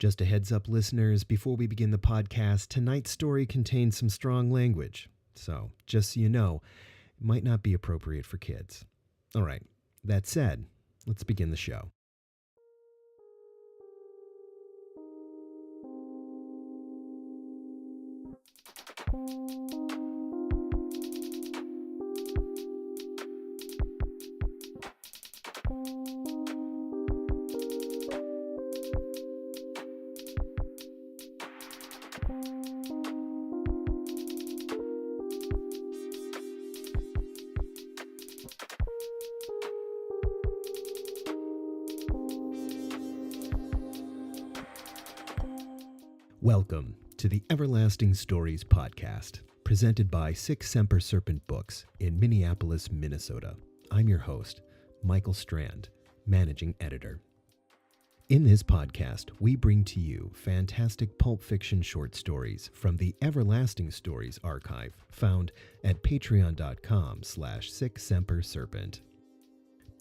Just a heads up, listeners, before we begin the podcast, tonight's story contains some strong language. So, just so you know, it might not be appropriate for kids. All right, that said, let's begin the show. Welcome to the Everlasting Stories podcast, presented by Semper Serpent Books in Minneapolis, Minnesota. I'm your host, Michael Strand, managing editor. In this podcast, we bring to you fantastic pulp fiction short stories from the Everlasting Stories archive found at patreon.com/SemperSerpent.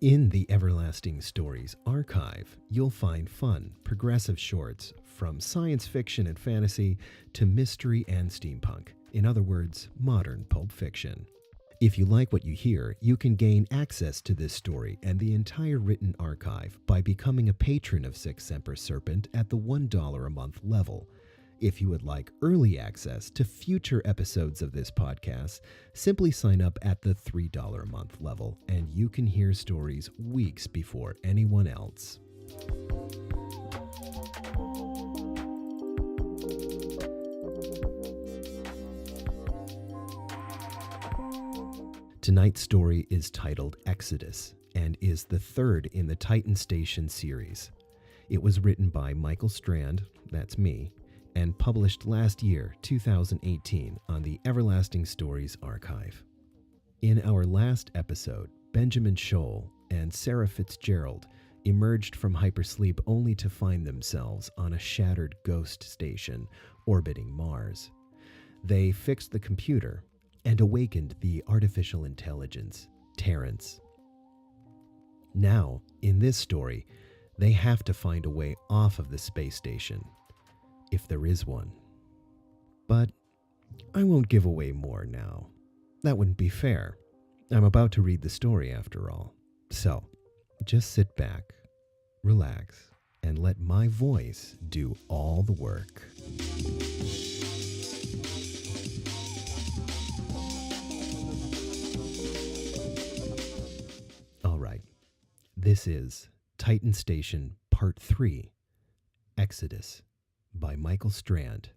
In the Everlasting Stories archive, you'll find fun, progressive shorts from science fiction and fantasy to mystery and steampunk. In other words, modern pulp fiction. If you like what you hear, you can gain access to this story and the entire written archive by becoming a patron of Semper Serpent at the $1 a month level. If you would like early access to future episodes of this podcast, simply sign up at the $3 a month level, and you can hear stories weeks before anyone else. Tonight's story is titled Exodus and is the third in the Titan Station series. It was written by Michael Strand, that's me, and published last year, 2018, on the Everlasting Stories archive. In our last episode, Benjamin Scholl and Sarah Fitzgerald emerged from hypersleep only to find themselves on a shattered ghost station orbiting Mars. They fixed the computer and awakened the artificial intelligence, Terrence. Now, in this story, they have to find a way off of the space station, if there is one. But I won't give away more now. That wouldn't be fair. I'm about to read the story after all. So, just sit back, relax, and let my voice do all the work. All right, this is Titan Station Part 3, Exodus, by Michael Strand.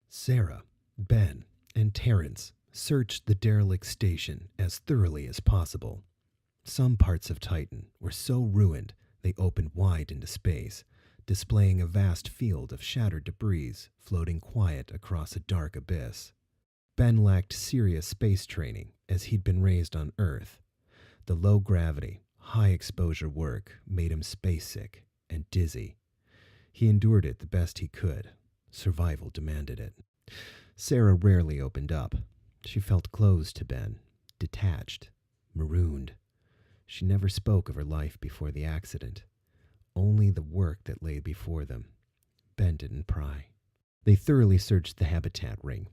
Sarah, Ben, and Terrence searched the derelict station as thoroughly as possible. Some parts of Titan were so ruined they opened wide into space, displaying a vast field of shattered debris floating quiet across a dark abyss. Ben lacked serious space training as he'd been raised on Earth. The low-gravity, high-exposure work made him space-sick and dizzy. He endured it the best he could. Survival demanded it. Sarah rarely opened up. She felt closed to Ben, detached, marooned. She never spoke of her life before the accident, only the work that lay before them. Ben didn't pry. They thoroughly searched the habitat ring.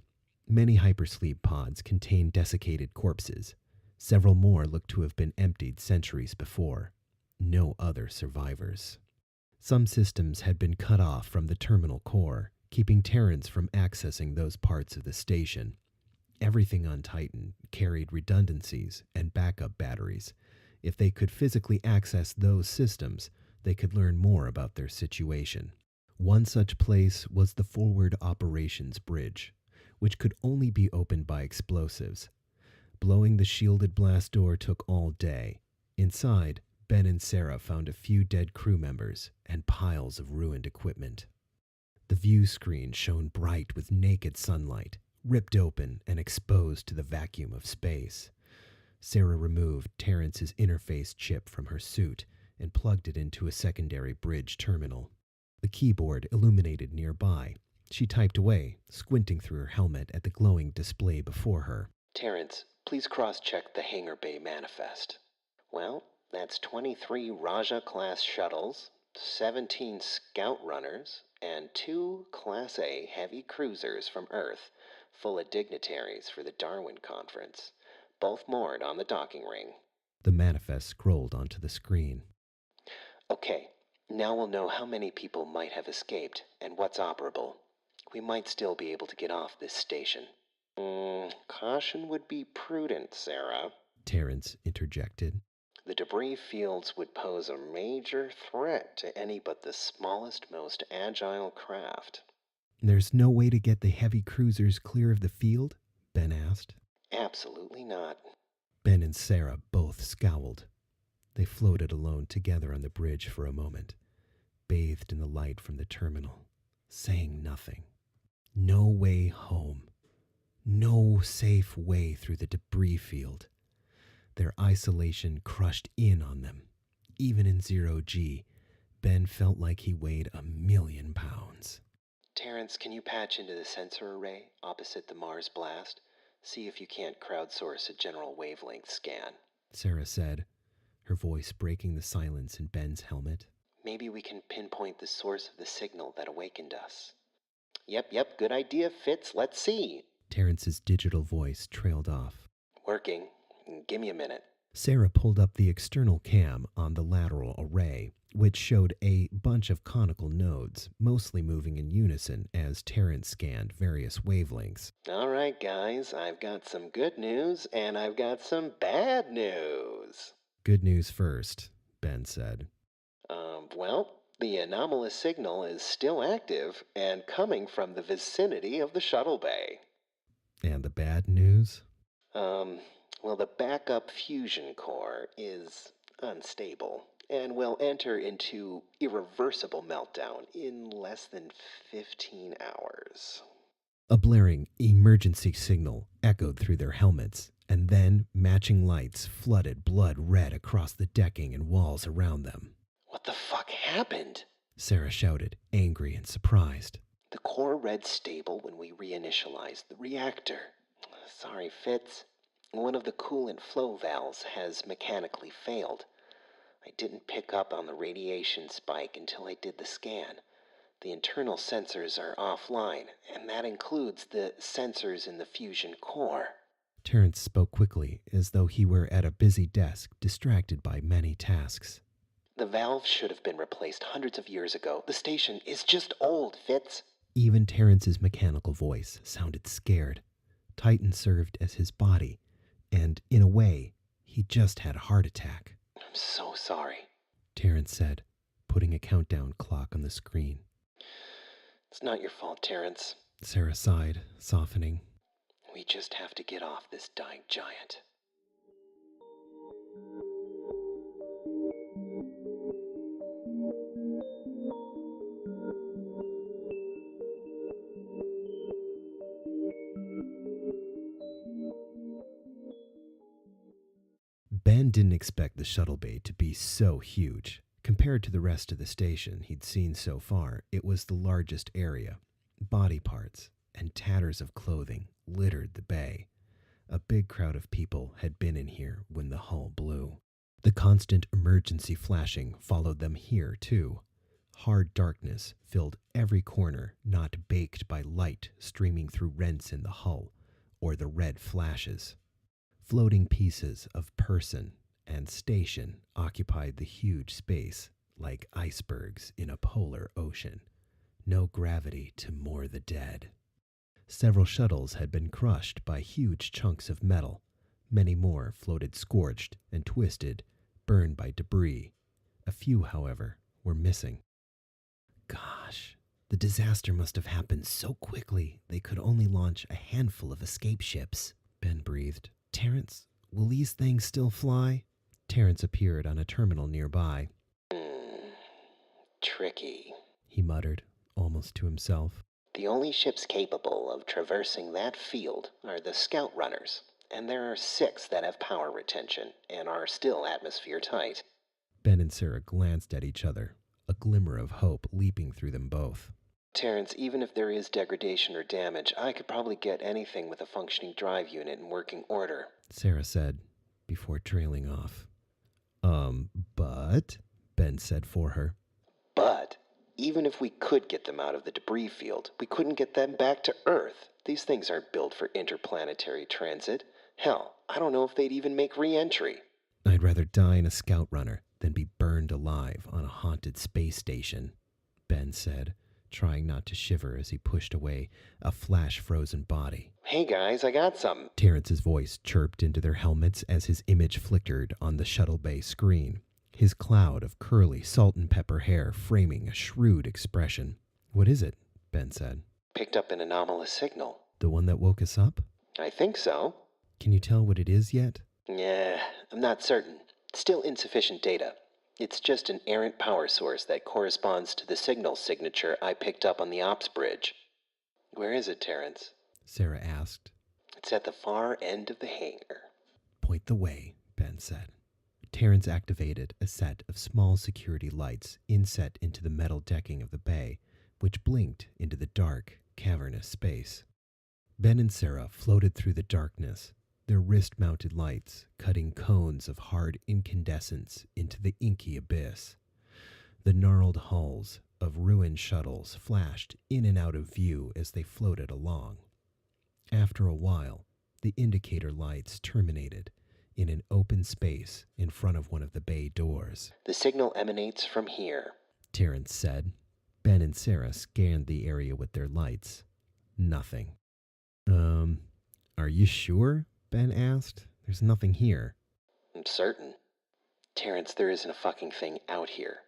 Many hypersleep pods contained desiccated corpses. Several more looked to have been emptied centuries before. No other survivors. Some systems had been cut off from the terminal core, keeping Terrence from accessing those parts of the station. Everything on Titan carried redundancies and backup batteries. If they could physically access those systems, they could learn more about their situation. One such place was the Forward Operations Bridge, which could only be opened by explosives. Blowing the shielded blast door took all day. Inside, Ben and Sarah found a few dead crew members and piles of ruined equipment. The view screen shone bright with naked sunlight, ripped open and exposed to the vacuum of space. Sarah removed Terrence's interface chip from her suit and plugged it into a secondary bridge terminal. The keyboard illuminated nearby. She typed away, squinting through her helmet at the glowing display before her. "Terrence, please cross-check the hangar bay manifest." "Well, that's 23 Raja-class shuttles, 17 scout runners, and 2 Class A heavy cruisers from Earth, full of dignitaries for the Darwin Conference, both moored on the docking ring. The manifest scrolled onto the screen. Okay, now we'll know how many people might have escaped and what's operable. We might still be able to get off this station. Caution would be prudent, Sarah. Terrence interjected. The debris fields would pose a major threat to any but the smallest, most agile craft. There's no way to get the heavy cruisers clear of the field? Ben asked. Absolutely not. Ben and Sarah both scowled. They floated alone together on the bridge for a moment, bathed in the light from the terminal, saying nothing. No way home. No safe way through the debris field. Their isolation crushed in on them. Even in 0G, Ben felt like he weighed 1,000,000 pounds. Terrence, can you patch into the sensor array opposite the Mars blast? See if you can't crowdsource a general wavelength scan. Sarah said, her voice breaking the silence in Ben's helmet. Maybe we can pinpoint the source of the signal that awakened us. Yep, good idea, Fitz. Let's see. Terrence's digital voice trailed off. Working. Give me a minute. Sarah pulled up the external cam on the lateral array, which showed a bunch of conical nodes, mostly moving in unison as Terrence scanned various wavelengths. All right, guys, I've got some good news and I've got some bad news. Good news first, Ben said. Well, the anomalous signal is still active and coming from the vicinity of the Shuttle Bay. And the bad news? Well, the backup fusion core is unstable and will enter into irreversible meltdown in less than 15 hours. A blaring emergency signal echoed through their helmets, and then matching lights flooded blood red across the decking and walls around them. What the fuck happened? Sarah shouted, angry and surprised. The core read stable when we reinitialized the reactor. Sorry, Fitz. One of the coolant flow valves has mechanically failed. I didn't pick up on the radiation spike until I did the scan. The internal sensors are offline, and that includes the sensors in the fusion core. Terrence spoke quickly, as though he were at a busy desk, distracted by many tasks. The valve should have been replaced hundreds of years ago. The station is just old, Fitz. Even Terrence's mechanical voice sounded scared. Titan served as his body, and in a way, he just had a heart attack. I'm so sorry, Terrence said, putting a countdown clock on the screen. It's not your fault, Terrence. Sarah sighed, softening. We just have to get off this dying giant. Ben didn't expect the Shuttle Bay to be so huge. Compared to the rest of the station he'd seen so far, it was the largest area. Body parts and tatters of clothing littered the bay. A big crowd of people had been in here when the hull blew. The constant emergency flashing followed them here, too. Hard darkness filled every corner, not baked by light streaming through rents in the hull or the red flashes. Floating pieces of person and station occupied the huge space like icebergs in a polar ocean. No gravity to moor the dead. Several shuttles had been crushed by huge chunks of metal. Many more floated scorched and twisted, burned by debris. A few, however, were missing. Gosh, the disaster must have happened so quickly they could only launch a handful of escape ships, Ben breathed. Terrence, will these things still fly? Terrence appeared on a terminal nearby. Tricky, he muttered, almost to himself. The only ships capable of traversing that field are the scout runners, and there are 6 that have power retention and are still atmosphere tight. Ben and Sarah glanced at each other, a glimmer of hope leaping through them both. Terrence, even if there is degradation or damage, I could probably get anything with a functioning drive unit in working order, Sarah said, before trailing off. But, Ben said for her. But even if we could get them out of the debris field, we couldn't get them back to Earth. These things aren't built for interplanetary transit. Hell, I don't know if they'd even make re-entry. I'd rather die in a scout runner than be burned alive on a haunted space station, Ben said, trying not to shiver as he pushed away a flash-frozen body. Hey guys, I got something. Terrence's voice chirped into their helmets as his image flickered on the Shuttle Bay screen, his cloud of curly salt and pepper hair framing a shrewd expression. What is it? Ben said. Picked up an anomalous signal. The one that woke us up? I think so. Can you tell what it is yet? Yeah, I'm not certain. Still insufficient data. It's just an errant power source that corresponds to the signal signature I picked up on the ops bridge. Where is it, Terrence? Sarah asked. It's at the far end of the hangar. Point the way, Ben said. Terrence activated a set of small security lights inset into the metal decking of the bay, which blinked into the dark, cavernous space. Ben and Sarah floated through the darkness, their wrist-mounted lights cutting cones of hard incandescence into the inky abyss. The gnarled hulls of ruined shuttles flashed in and out of view as they floated along. After a while, the indicator lights terminated in an open space in front of one of the bay doors. The signal emanates from here, Terrence said. Ben and Sarah scanned the area with their lights. Nothing. Are you sure? Ben asked. There's nothing here. I'm certain. Terrence, there isn't a fucking thing out here.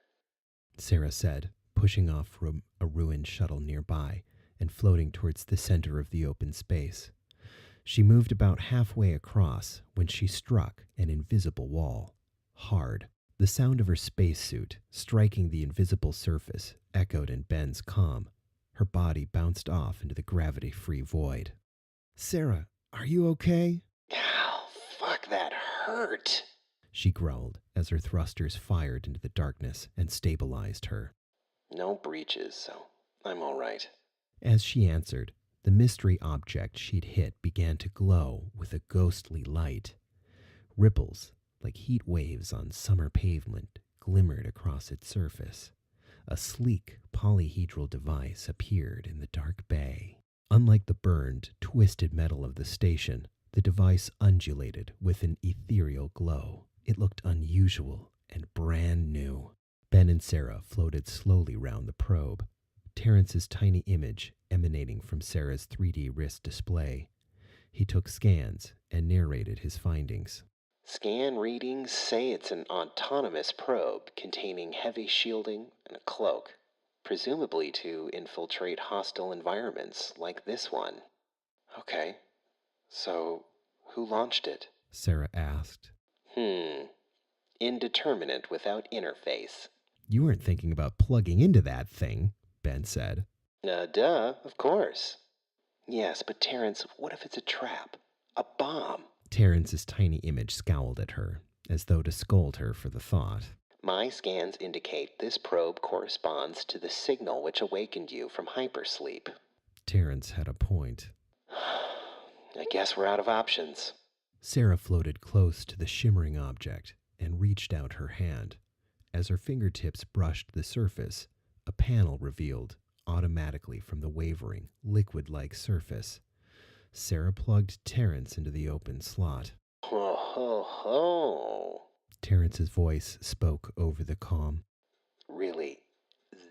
Sarah said, pushing off from a ruined shuttle nearby and floating towards the center of the open space. She moved about halfway across when she struck an invisible wall. Hard. The sound of her spacesuit striking the invisible surface echoed in Ben's comm. Her body bounced off into the gravity-free void. Sarah, are you okay? Ow, fuck, that hurt. She growled as her thrusters fired into the darkness and stabilized her. No breaches, so I'm all right. As she answered, the mystery object she'd hit began to glow with a ghostly light. Ripples, like heat waves on summer pavement, glimmered across its surface. A sleek polyhedral device appeared in the dark bay. Unlike the burned, twisted metal of the station, the device undulated with an ethereal glow. It looked unusual and brand new. Ben and Sarah floated slowly round the probe, Terrence's tiny image emanating from Sarah's 3D wrist display. He took scans and narrated his findings. Scan readings say it's an autonomous probe containing heavy shielding and a cloak, presumably to infiltrate hostile environments like this one. Okay, so who launched it? Sarah asked. Indeterminate without interface. You weren't thinking about plugging into that thing, Ben said. Duh, of course. Yes, but Terrence, what if it's a trap? A bomb? Terrence's tiny image scowled at her, as though to scold her for the thought. My scans indicate this probe corresponds to the signal which awakened you from hypersleep. Terrence had a point. I guess we're out of options. Sarah floated close to the shimmering object and reached out her hand. As her fingertips brushed the surface, a panel revealed automatically from the wavering, liquid-like surface. Sarah plugged Terrence into the open slot. Ho ho ho. Terrence's voice spoke over the comm. Really,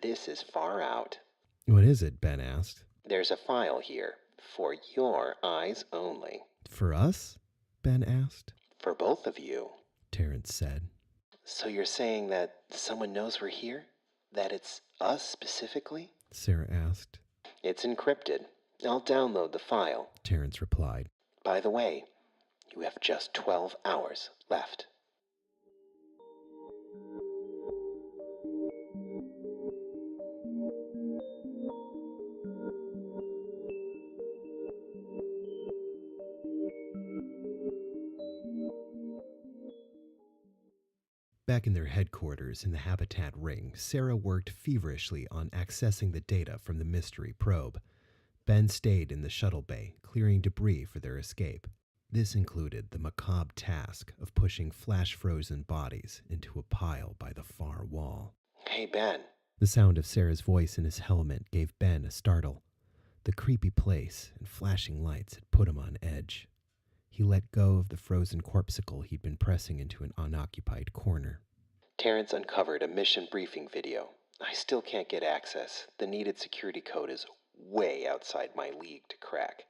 this is far out. What is it? Ben asked. There's a file here, for your eyes only. For us? Ben asked. For both of you. Terrence said. So you're saying that someone knows we're here? That it's us specifically? Sarah asked. It's encrypted. I'll download the file. Terrence replied. By the way, you have just 12 hours left. Back in their headquarters in the Habitat Ring, Sarah worked feverishly on accessing the data from the mystery probe. Ben stayed in the Shuttle Bay, clearing debris for their escape. This included the macabre task of pushing flash-frozen bodies into a pile by the far wall. Hey, Ben. The sound of Sarah's voice in his helmet gave Ben a startle. The creepy place and flashing lights had put him on edge. He let go of the frozen corpsicle he'd been pressing into an unoccupied corner. Terrence uncovered a mission briefing video. I still can't get access. The needed security code is way outside my league to crack.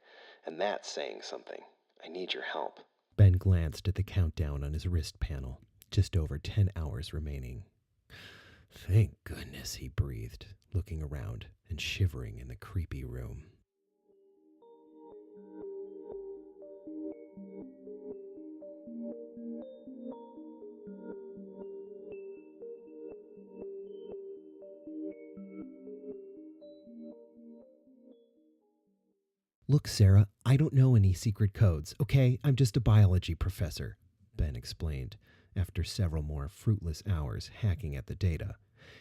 And that's saying something. I need your help. Ben glanced at the countdown on his wrist panel. Just over 10 hours remaining. Thank goodness, he breathed, looking around and shivering in the creepy room. Look, Sarah, I don't know any secret codes, okay? I'm just a biology professor, Ben explained. After several more fruitless hours hacking at the data,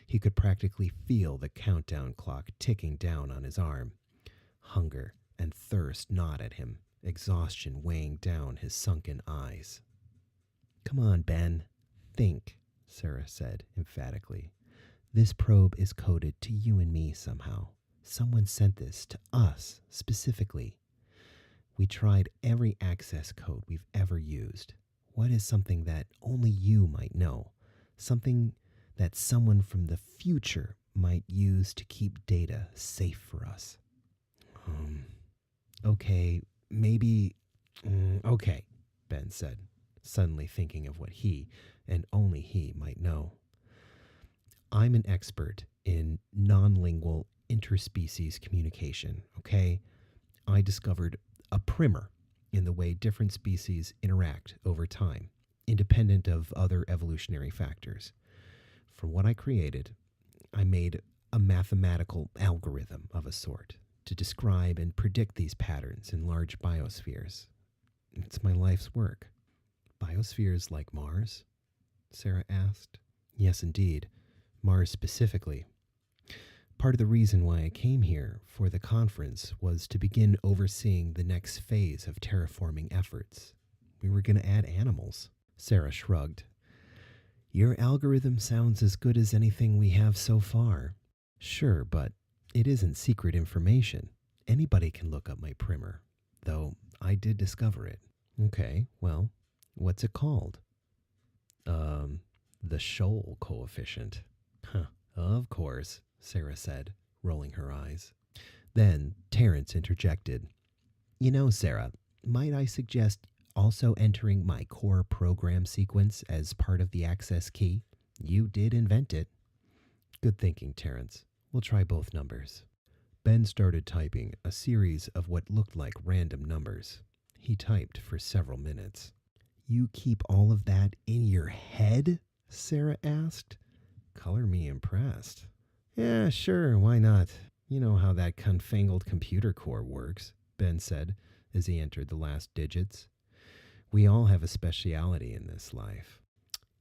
he could practically feel the countdown clock ticking down on his arm. Hunger and thirst gnawed at him, exhaustion weighing down his sunken eyes. Come on, Ben. Think, Sarah said emphatically. This probe is coded to you and me somehow. Someone sent this to us specifically. We tried every access code we've ever used. What is something that only you might know? Something that someone from the future might use to keep data safe for us. Okay, maybe... okay, Ben said, suddenly thinking of what he, and only he, might know. I'm an expert in non-lingual interspecies communication, okay? I discovered a primer in the way different species interact over time, independent of other evolutionary factors. From what I created, I made a mathematical algorithm of a sort to describe and predict these patterns in large biospheres. It's my life's work. Biospheres like Mars? Sarah asked. Yes, indeed. Mars specifically. Part of the reason why I came here for the conference was to begin overseeing the next phase of terraforming efforts. We were going to add animals. Sarah shrugged. Your algorithm sounds as good as anything we have so far. Sure, but it isn't secret information. Anybody can look up my primer, though I did discover it. Okay, well, what's it called? The Shoal coefficient. Huh, of course, Sarah said, rolling her eyes. Then Terrence interjected. You know, Sarah, might I suggest also entering my core program sequence as part of the access key? You did invent it. Good thinking, Terrence. We'll try both numbers. Ben started typing a series of what looked like random numbers. He typed for several minutes. You keep all of that in your head? Sarah asked. Color me impressed. Yeah, sure, why not? You know how that confangled computer core works, Ben said as he entered the last digits. We all have a speciality in this life.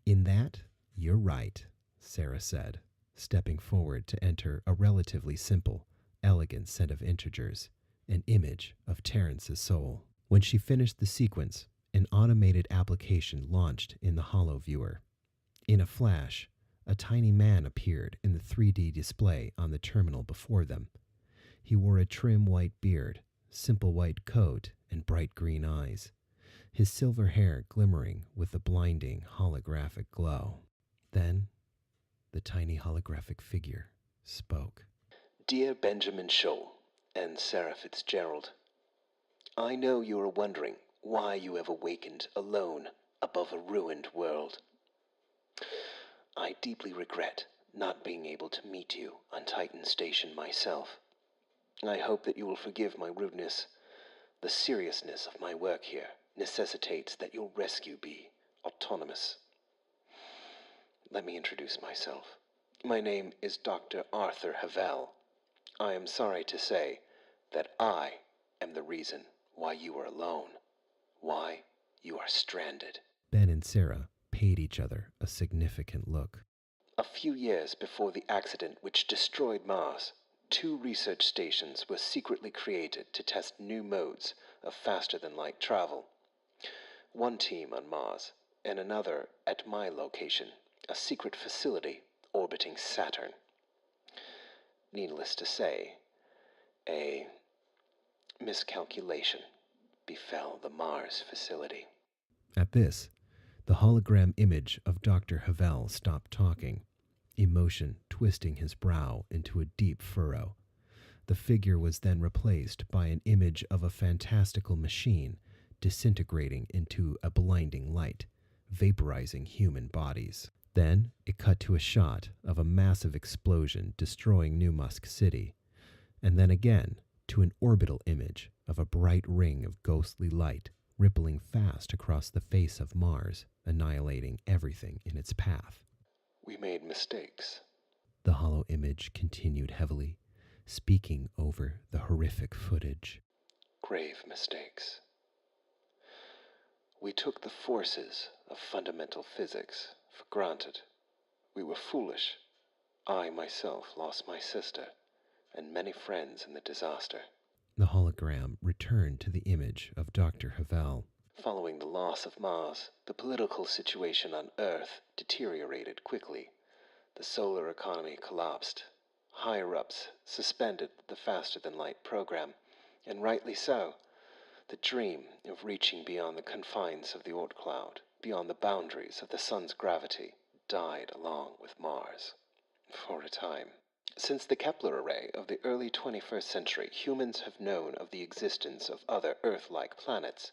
In that, you're right, Sarah said, stepping forward to enter a relatively simple, elegant set of integers, an image of Terrence's soul. When she finished the sequence, an automated application launched in the holo viewer. In a flash, a tiny man appeared in the 3D display on the terminal before them. He wore a trim white beard, simple white coat, and bright green eyes, his silver hair glimmering with a blinding holographic glow. Then, the tiny holographic figure spoke. Dear Benjamin Scholl and Sarah Fitzgerald, I know you are wondering why you have awakened alone above a ruined world. I deeply regret not being able to meet you on Titan Station myself. I hope that you will forgive my rudeness. The seriousness of my work here necessitates that your rescue be autonomous. Let me introduce myself. My name is Dr. Arthur Havel. I am sorry to say that I am the reason why you are alone, why you are stranded. Ben and Sarah paid each other a significant look. A few years before the accident which destroyed Mars, 2 research stations were secretly created to test new modes of faster-than-light travel. One team on Mars, and another at my location, a secret facility orbiting Saturn. Needless to say, a miscalculation befell the Mars facility. At this, the hologram image of Dr. Havel stopped talking, emotion twisting his brow into a deep furrow. The figure was then replaced by an image of a fantastical machine disintegrating into a blinding light, vaporizing human bodies. Then it cut to a shot of a massive explosion destroying New Musk City, and then again to an orbital image of a bright ring of ghostly light rippling fast across the face of Mars, annihilating everything in its path. We made mistakes. The hollow image continued heavily, speaking over the horrific footage. Grave mistakes. We took the forces of fundamental physics for granted. We were foolish. I myself lost my sister and many friends in the disaster. The hologram returned to the image of Dr. Havel. Following the loss of Mars, the political situation on Earth deteriorated quickly. The solar economy collapsed. Higher-ups suspended the faster-than-light program, and rightly so. The dream of reaching beyond the confines of the Oort cloud, beyond the boundaries of the sun's gravity, died along with Mars. For a time. Since the Kepler array of the early 21st century, humans have known of the existence of other Earth-like planets.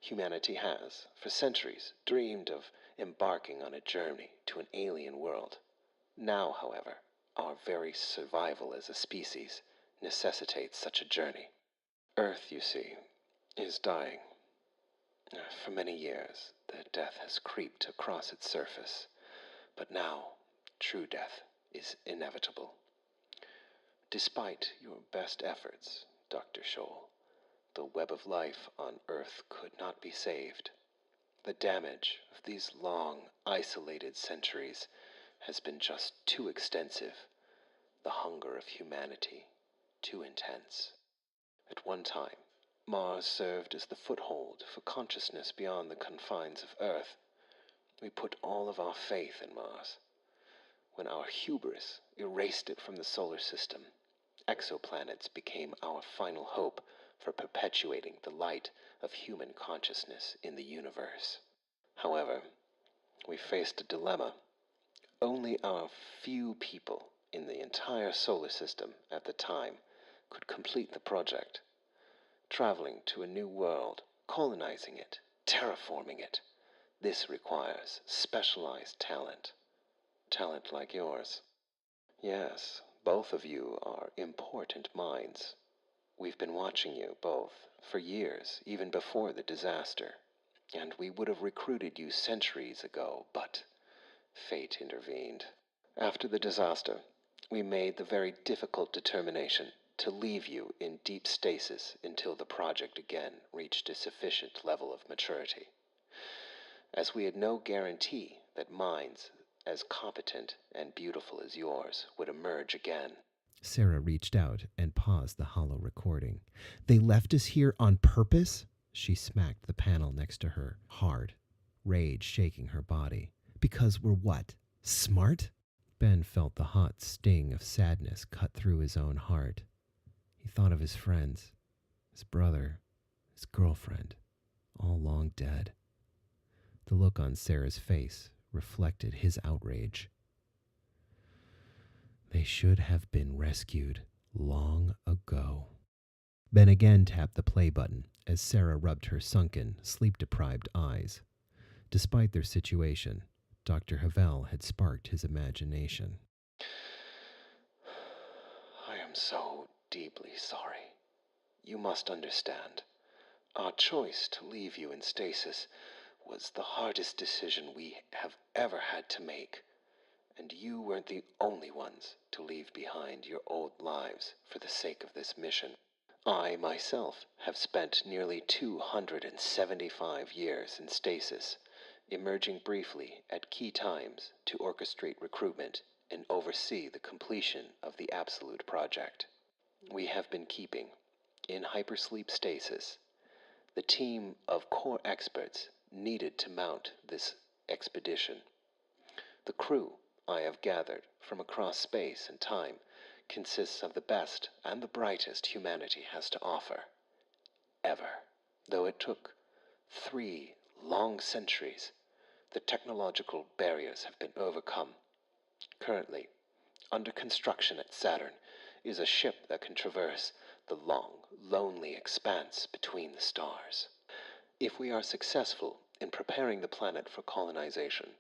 Humanity has, for centuries, dreamed of embarking on a journey to an alien world. Now, however, our very survival as a species necessitates such a journey. Earth, you see, is dying. For many years, the death has creeped across its surface, but now, true death is inevitable. Despite your best efforts, Dr. Scholl, the web of life on Earth could not be saved. The damage of these long, isolated centuries has been just too extensive, the hunger of humanity too intense. At one time, Mars served as the foothold for consciousness beyond the confines of Earth. We put all of our faith in Mars. When our hubris erased it from the solar system, exoplanets became our final hope for perpetuating the light of human consciousness in the universe. However, we faced a dilemma. Only our few people in the entire solar system at the time could complete the project. Traveling to a new world, colonizing it, terraforming it, this requires specialized talent. Talent like yours. Yes, both of you are important minds. We've been watching you both for years, even before the disaster, and we would have recruited you centuries ago, but fate intervened. After the disaster, we made the very difficult determination to leave you in deep stasis until the project again reached a sufficient level of maturity. As we had no guarantee that minds as competent and beautiful as yours would emerge again. Sarah reached out and paused the hollow recording. They left us here on purpose? She smacked the panel next to her, hard, rage shaking her body. Because we're what? Smart? Ben felt the hot sting of sadness cut through his own heart. He thought of his friends, his brother, his girlfriend, all long dead. The look on Sarah's face reflected his outrage. They should have been rescued long ago. Ben again tapped the play button as Sarah rubbed her sunken, sleep-deprived eyes. Despite their situation, Dr. Havel had sparked his imagination. I am so deeply sorry. You must understand. Our choice to leave you in stasis was the hardest decision we have ever had to make. And you weren't the only ones to leave behind your old lives for the sake of this mission. I, myself, have spent nearly 275 years in stasis, emerging briefly at key times to orchestrate recruitment and oversee the completion of the Absolute Project. We have been keeping, in hypersleep stasis, the team of core experts needed to mount this expedition. The crew I have gathered from across space and time consists of the best and the brightest humanity has to offer. Ever. Though it took 3 long centuries, the technological barriers have been overcome. Currently, under construction at Saturn, is a ship that can traverse the long, lonely expanse between the stars. If we are successful in preparing the planet for colonization,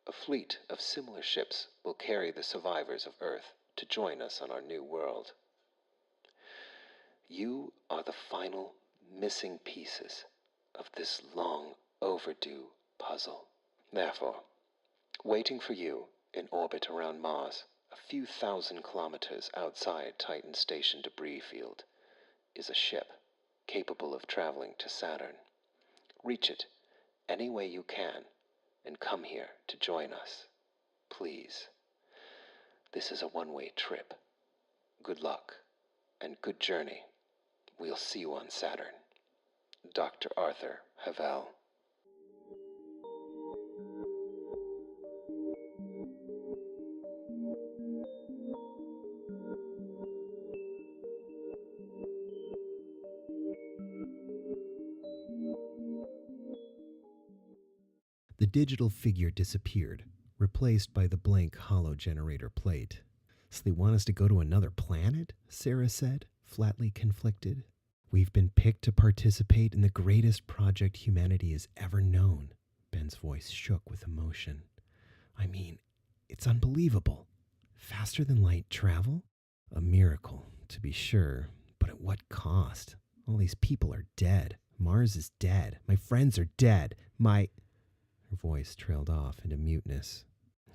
a fleet of similar ships will carry the survivors of Earth to join us on our new world. You are the final missing pieces of this long overdue puzzle. Therefore, waiting for you in orbit around Mars, a few thousand kilometers outside Titan's station debris field, is a ship capable of traveling to Saturn. Reach it any way you can and come here to join us. Please. This is a one-way trip. Good luck and good journey. We'll see you on Saturn. Dr. Arthur Havel. The digital figure disappeared, replaced by the blank hollow generator plate. So they want us to go to another planet? Sarah said, flatly conflicted. We've been picked to participate in the greatest project humanity has ever known. Ben's voice shook with emotion. I mean, it's unbelievable. Faster than light travel? A miracle, to be sure, but at what cost? All these people are dead. Mars is dead. My friends are dead. Her voice trailed off into muteness.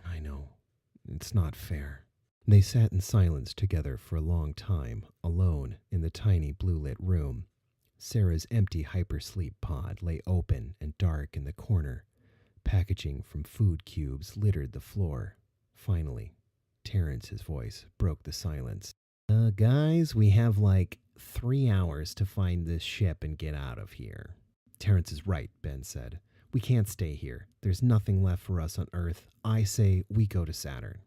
I know. It's not fair. They sat in silence together for a long time, alone in the tiny blue-lit room. Sarah's empty hypersleep pod lay open and dark in the corner. Packaging from food cubes littered the floor. Finally, Terrence's voice broke the silence. Guys, we have 3 hours to find this ship and get out of here. Terrence is right, Ben said. We can't stay here. There's nothing left for us on Earth. I say we go to Saturn.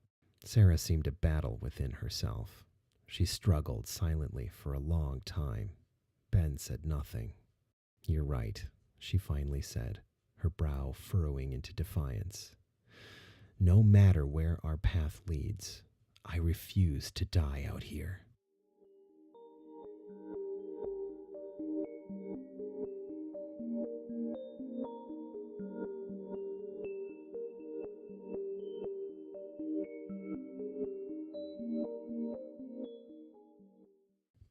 Sarah seemed to battle within herself. She struggled silently for a long time. Ben said nothing. You're right, she finally said, her brow furrowing into defiance. No matter where our path leads, I refuse to die out here.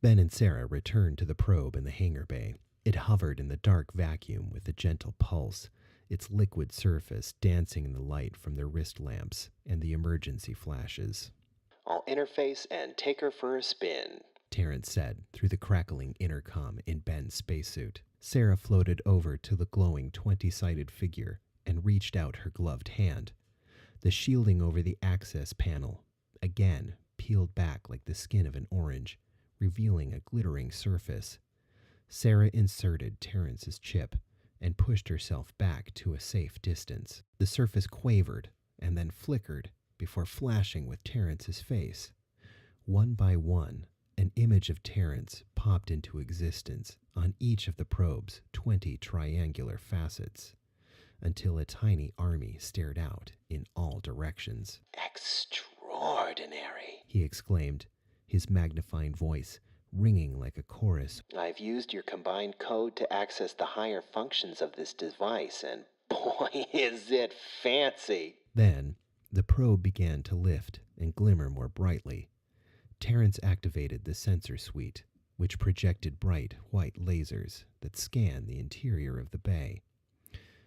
Ben and Sarah returned to the probe in the hangar bay. It hovered in the dark vacuum with a gentle pulse, its liquid surface dancing in the light from their wrist lamps and the emergency flashes. I'll interface and take her for a spin, Terrence said through the crackling intercom in Ben's spacesuit. Sarah floated over to the glowing 20-sided figure and reached out her gloved hand. The shielding over the access panel, again, peeled back like the skin of an orange, revealing a glittering surface. Sarah inserted Terrence's chip and pushed herself back to a safe distance. The surface quavered and then flickered before flashing with Terrence's face. One by one, an image of Terrence popped into existence on each of the probe's 20 triangular facets, until a tiny army stared out in all directions. Extraordinary, he exclaimed, his magnifying voice ringing like a chorus. I've used your combined code to access the higher functions of this device, and boy, is it fancy. Then, the probe began to lift and glimmer more brightly. Terrence activated the sensor suite, which projected bright white lasers that scanned the interior of the bay.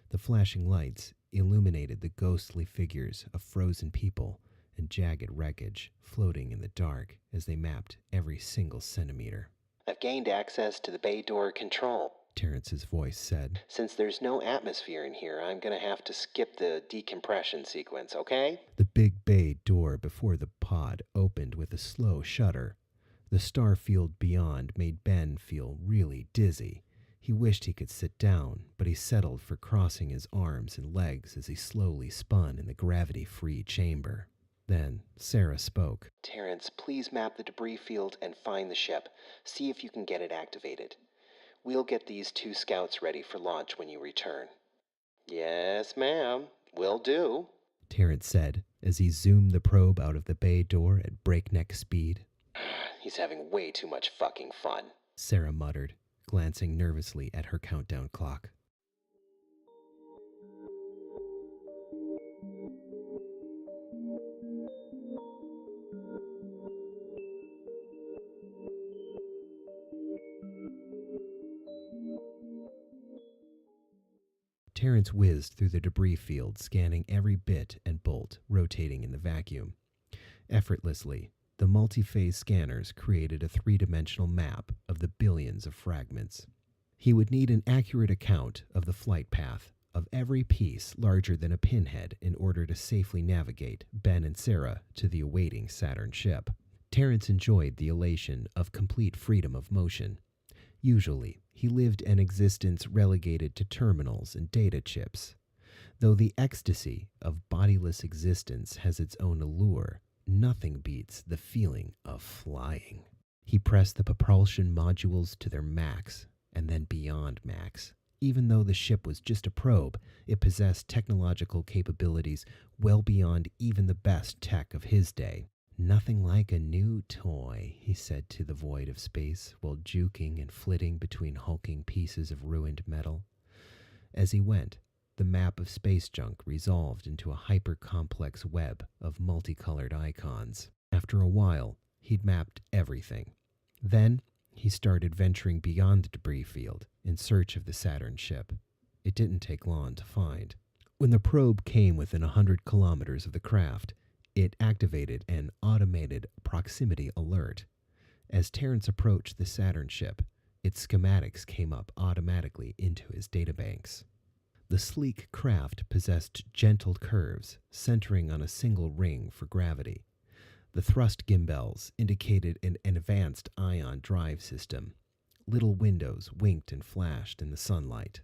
The flashing lights illuminated the ghostly figures of frozen people and jagged wreckage floating in the dark as they mapped every single centimeter. I've gained access to the bay door control, Terrence's voice said. Since there's no atmosphere in here, I'm gonna have to skip the decompression sequence, okay? The big bay door before the pod opened with a slow shudder. The star field beyond made Ben feel really dizzy. He wished he could sit down, but he settled for crossing his arms and legs as he slowly spun in the gravity-free chamber. Then Sarah spoke. Terrence, please map the debris field and find the ship. See if you can get it activated. We'll get these 2 scouts ready for launch when you return. Yes, ma'am. Will do. Terrence said as he zoomed the probe out of the bay door at breakneck speed. He's having way too much fucking fun. Sarah muttered, glancing nervously at her countdown clock. Terrence whizzed through the debris field, scanning every bit and bolt rotating in the vacuum. Effortlessly, the multi-phase scanners created a 3-dimensional map of the billions of fragments. He would need an accurate account of the flight path of every piece larger than a pinhead in order to safely navigate Ben and Sarah to the awaiting Saturn ship. Terrence enjoyed the elation of complete freedom of motion. Usually, he lived an existence relegated to terminals and data chips. Though the ecstasy of bodiless existence has its own allure, nothing beats the feeling of flying. He pressed the propulsion modules to their max, and then beyond max. Even though the ship was just a probe, it possessed technological capabilities well beyond even the best tech of his day. Nothing like a new toy, he said to the void of space while juking and flitting between hulking pieces of ruined metal. As he went, the map of space junk resolved into a hyper-complex web of multicolored icons. After a while, he'd mapped everything. Then, he started venturing beyond the debris field in search of the Saturn ship. It didn't take long to find. When the probe came within 100 kilometers of the craft, it activated an automated proximity alert. As Terrence approached the Saturn ship, its schematics came up automatically into his databanks. The sleek craft possessed gentle curves, centering on a single ring for gravity. The thrust gimbals indicated an advanced ion drive system. Little windows winked and flashed in the sunlight.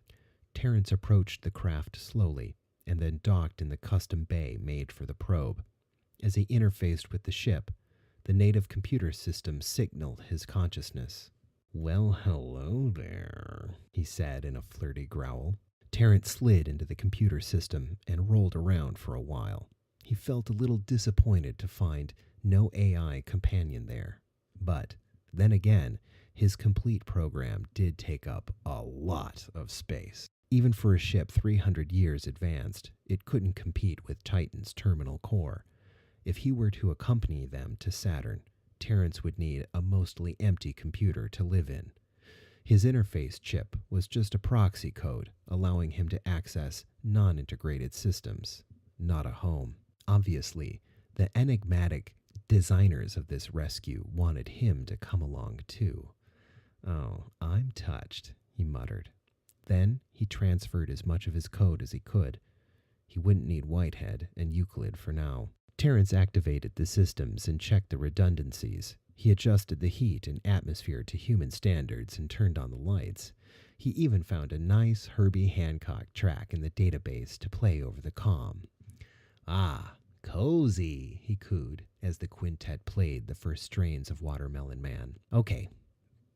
Terrence approached the craft slowly, and then docked in the custom bay made for the probe. As he interfaced with the ship, the native computer system signaled his consciousness. "Well, hello there," he said in a flirty growl. Terrence slid into the computer system and rolled around for a while. He felt a little disappointed to find no AI companion there. But, then again, his complete program did take up a lot of space. Even for a ship 300 years advanced, it couldn't compete with Titan's terminal core. If he were to accompany them to Saturn, Terrence would need a mostly empty computer to live in. His interface chip was just a proxy code, allowing him to access non-integrated systems, not a home. Obviously, the enigmatic designers of this rescue wanted him to come along too. "Oh, I'm touched," he muttered. Then he transferred as much of his code as he could. He wouldn't need Whitehead and Euclid for now. Terrence activated the systems and checked the redundancies. He adjusted the heat and atmosphere to human standards and turned on the lights. He even found a nice Herbie Hancock track in the database to play over the comm. "Ah, cozy," he cooed as the quintet played the first strains of Watermelon Man. "Okay,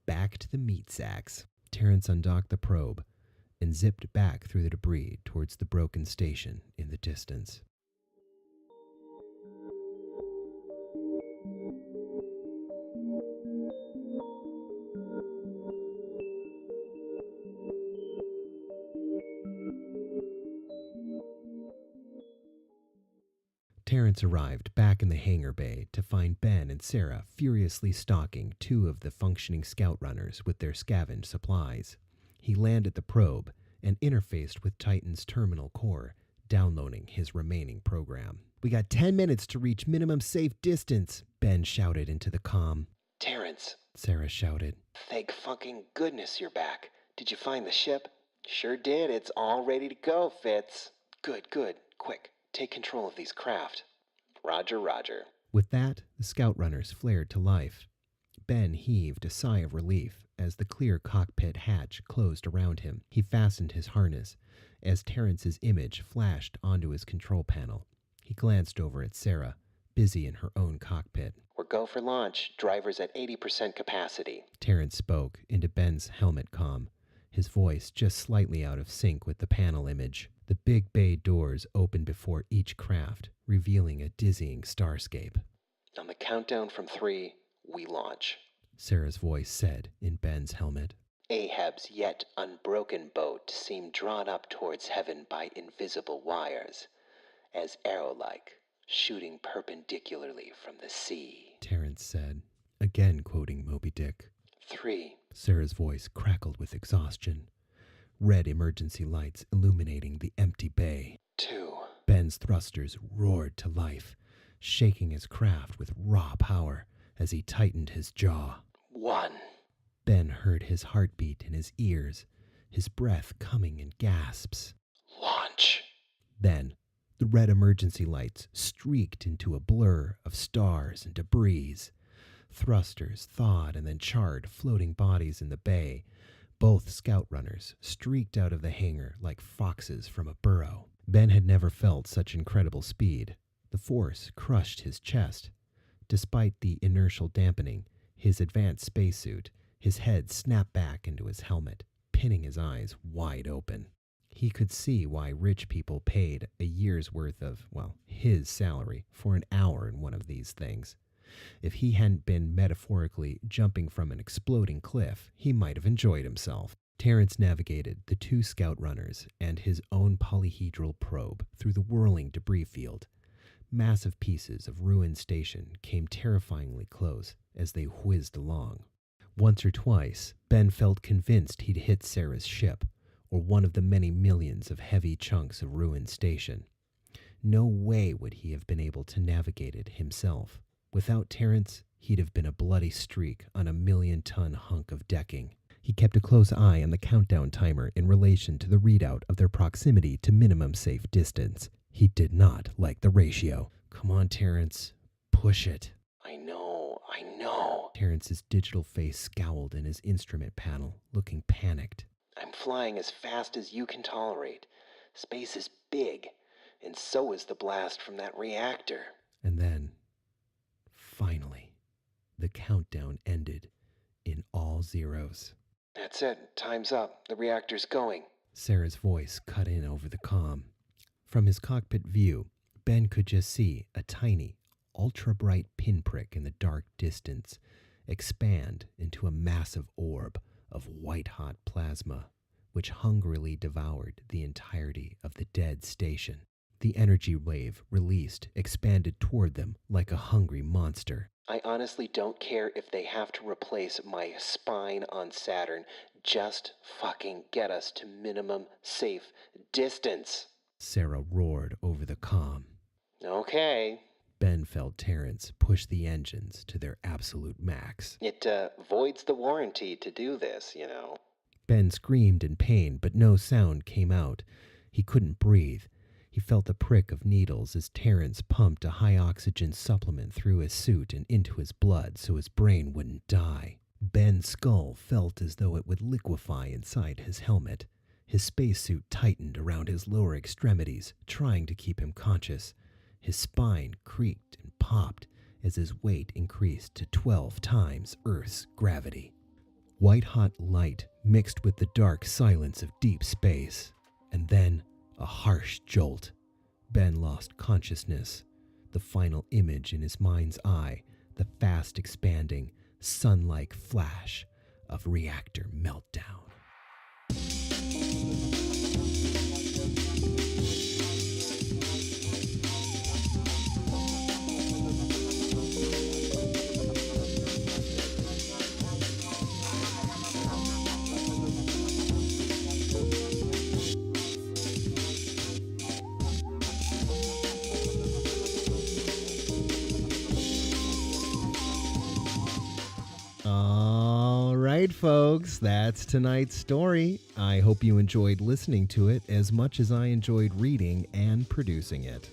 back to the meat sacks." Terrence undocked the probe and zipped back through the debris towards the broken station in the distance. Terrence arrived back in the hangar bay to find Ben and Sarah furiously stalking 2 of the functioning scout runners with their scavenged supplies. He landed the probe and interfaced with Titan's terminal core, downloading his remaining program. "We got 10 minutes to reach minimum safe distance," Ben shouted into the comm. Terrence, Sarah shouted. "Thank fucking goodness you're back. Did you find the ship?" "Sure did. It's all ready to go, Fitz." Good. Quick, take control of these craft." "Roger, roger." With that, the scout runners flared to life. Ben heaved a sigh of relief as the clear cockpit hatch closed around him. He fastened his harness as Terrence's image flashed onto his control panel. He glanced over at Sarah, busy in her own cockpit. We're go for launch. Driver's at 80% capacity. Terrence spoke into Ben's helmet comm, his voice just slightly out of sync with the panel image. The big bay doors opened before each craft, revealing a dizzying starscape. On the countdown from 3, we launch. Sarah's voice said in Ben's helmet. Ahab's yet unbroken boat seemed drawn up towards heaven by invisible wires, as arrow-like, shooting perpendicularly from the sea. Terrence said, again quoting Moby Dick. 3. Sarah's voice crackled with exhaustion. Red emergency lights illuminating the empty bay. 2. Ben's thrusters roared to life, shaking his craft with raw power as he tightened his jaw. 1. Ben heard his heartbeat in his ears, his breath coming in gasps. Launch. Then, the red emergency lights streaked into a blur of stars and debris. Thrusters thawed and then charred floating bodies in the bay. Both scout runners streaked out of the hangar like foxes from a burrow. Ben had never felt such incredible speed. The force crushed his chest. Despite the inertial dampening, his advanced spacesuit, his head snapped back into his helmet, pinning his eyes wide open. He could see why rich people paid a year's worth of, his salary for an hour in one of these things. If he hadn't been metaphorically jumping from an exploding cliff, he might have enjoyed himself. Terrence navigated the 2 scout runners and his own polyhedral probe through the whirling debris field. Massive pieces of ruined station came terrifyingly close as they whizzed along. Once or twice, Ben felt convinced he'd hit Sarah's ship, or one of the many millions of heavy chunks of ruined station. No way would he have been able to navigate it himself. Without Terrence, he'd have been a bloody streak on a 1,000,000-ton hunk of decking. He kept a close eye on the countdown timer in relation to the readout of their proximity to minimum safe distance. He did not like the ratio. Come on, Terrence. Push it. I know. Terrence's digital face scowled in his instrument panel, looking panicked. I'm flying as fast as you can tolerate. Space is big, and so is the blast from that reactor. And then, finally, the countdown ended in all zeros. That's it. Time's up. The reactor's going. Sarah's voice cut in over the comm. From his cockpit view, Ben could just see a tiny, ultra-bright pinprick in the dark distance expand into a massive orb of white-hot plasma, which hungrily devoured the entirety of the dead station. The energy wave released expanded toward them like a hungry monster. I honestly don't care if they have to replace my spine on Saturn. Just fucking get us to minimum safe distance. Sarah roared over the comm. Okay. Ben felt Terrence push the engines to their absolute max. It voids the warranty to do this, you know. Ben screamed in pain, but no sound came out. He couldn't breathe. He felt the prick of needles as Terrence pumped a high-oxygen supplement through his suit and into his blood so his brain wouldn't die. Ben's skull felt as though it would liquefy inside his helmet. His spacesuit tightened around his lower extremities, trying to keep him conscious. His spine creaked and popped as his weight increased to 12 times Earth's gravity. White-hot light mixed with the dark silence of deep space, and then a harsh jolt. Ben lost consciousness. The final image in his mind's eye, the fast-expanding, sun-like flash of reactor meltdown. All right, folks, that's tonight's story. I hope you enjoyed listening to it as much as I enjoyed reading and producing it.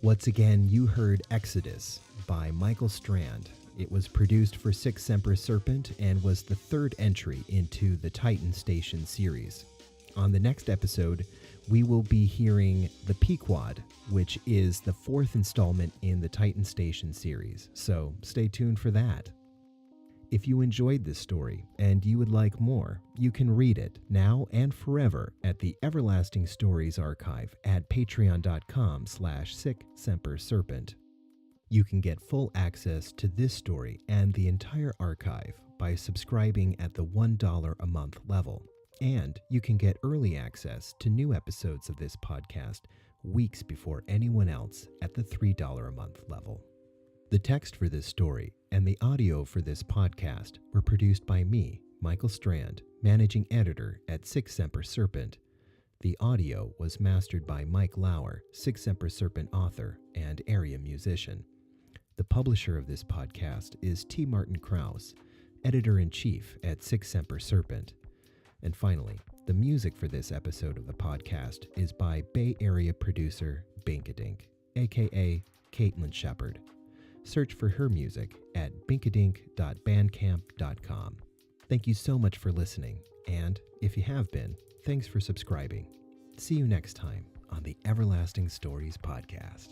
Once again, you heard Exodus by Michael Strand. It was produced for Semper Serpent and was the third entry into the Titan Station series. On the next episode, we will be hearing The Pequod, which is the fourth installment in the Titan Station series, so stay tuned for that. If you enjoyed this story and you would like more, you can read it now and forever at the Everlasting Stories archive at patreon.com/sicksemperserpent. You can get full access to this story and the entire archive by subscribing at the $1 a month level. And you can get early access to new episodes of this podcast weeks before anyone else at the $3 a month level. The text for this story and the audio for this podcast were produced by me, Michael Strand, managing editor at Semper Serpent. The audio was mastered by Mike Lauer, Semper Serpent author and area musician. The publisher of this podcast is T. Martin Krause, editor-in-chief at Semper Serpent. And finally, the music for this episode of the podcast is by Bay Area producer Binkadink, aka Caitlin Shepard. Search for her music at binkadink.bandcamp.com. Thank you so much for listening, and if you have been, thanks for subscribing. See you next time on the Everlasting Stories podcast.